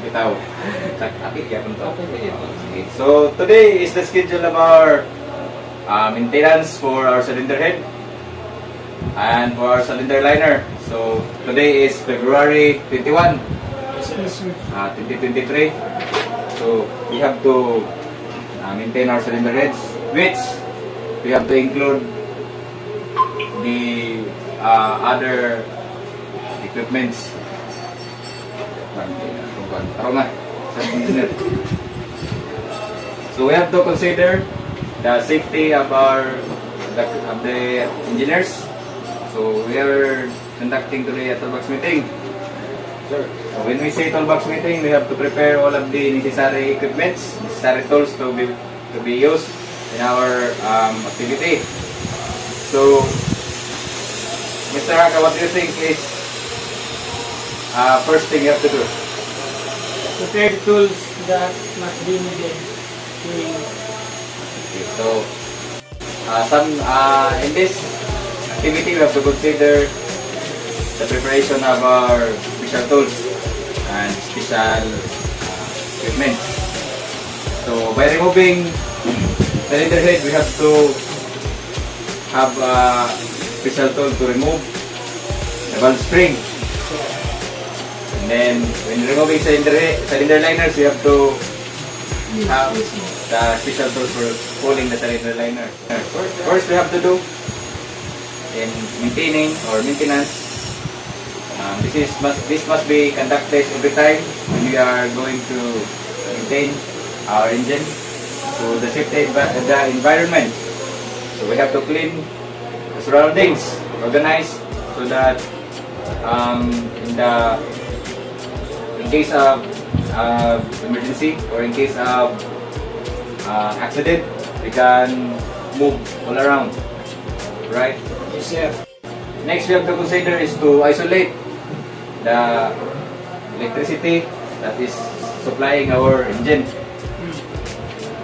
Bitaw. Apit ya punto. Okay. So today is the schedule of our maintenance for our cylinder head and for our cylinder liner. So today is February 21, 2023. So we have to maintain our cylinder heads, which we have to include the other equipments. So we have to consider the safety of the engineers. So we are conducting today a toolbox meeting. So when we say toolbox meeting, we have to prepare all of the necessary equipments, necessary tools to be used in our activity. So, Mr. Haka, what do you think is first thing you have to do? Prepare the tools that must be needed during. Okay, so in this activity, we have to consider the preparation of our special tools and special equipment. So by removing cylinder head, we have to have a special tool to remove the valve spring. And then when removing cylinder liners, we have to have the special tool for pulling the cylinder liner. First we have to do in maintaining or maintenance. This must be conducted every time when we are going to maintain our engine. So the safety the environment. So we have to clean the surroundings, organize so that in case of emergency or in case of accident, we can move all around, right? Yes, sir. Next, we have to consider is to isolate the electricity that is supplying our engine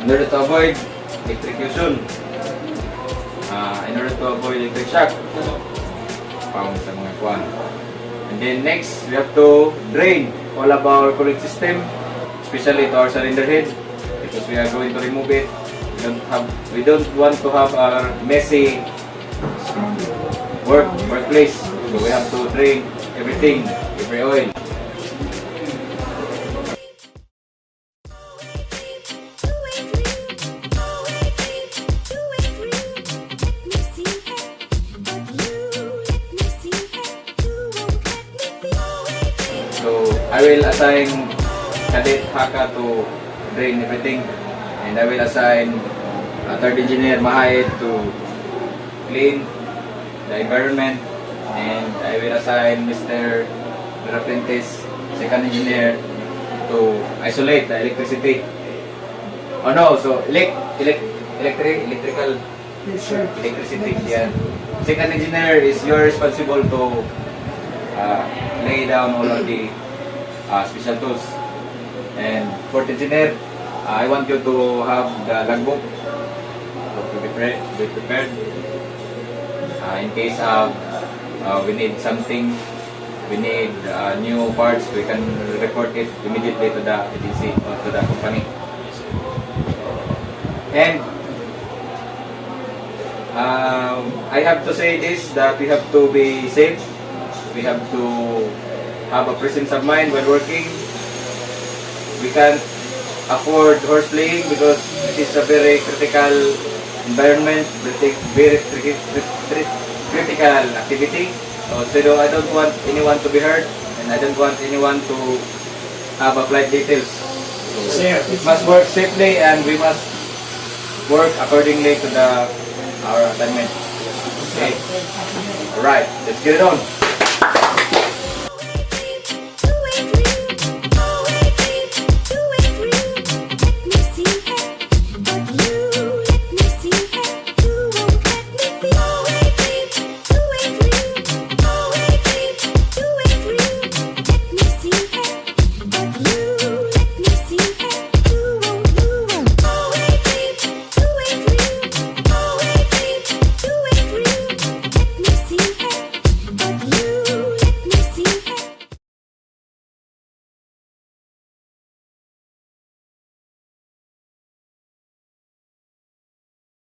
in order to avoid electrocution, in order to avoid electric shock found sa mga kwan. And then next, we have to drain all of our cooling system, especially to our cylinder head, because we are going to remove it. We don't want to have a messy workplace, so we have to drain everything, every oil. So I will assign Cadet Haka to drain everything, and I will assign third engineer Mahay to clean the environment, and I will assign Mr. Apprentice, second engineer, to isolate the electricity. Oh no, so electrical electricity. Yeah. Second engineer is you're responsible to lay down all of the special tools. And fourth engineer, I want you to have the logbook to be prepared. In case of we need something, we need new parts, we can report it immediately to the agency or to the company. And I have to say this, that we have to be safe. We have to have a presence of mind while working. We can't afford horseplaying because it is a very critical environment, very critical activity. So I don't want anyone to be hurt, and I don't want anyone to have a flight details. So it must work safely, and we must work accordingly to our assignment. Okay. Alright, let's get it on.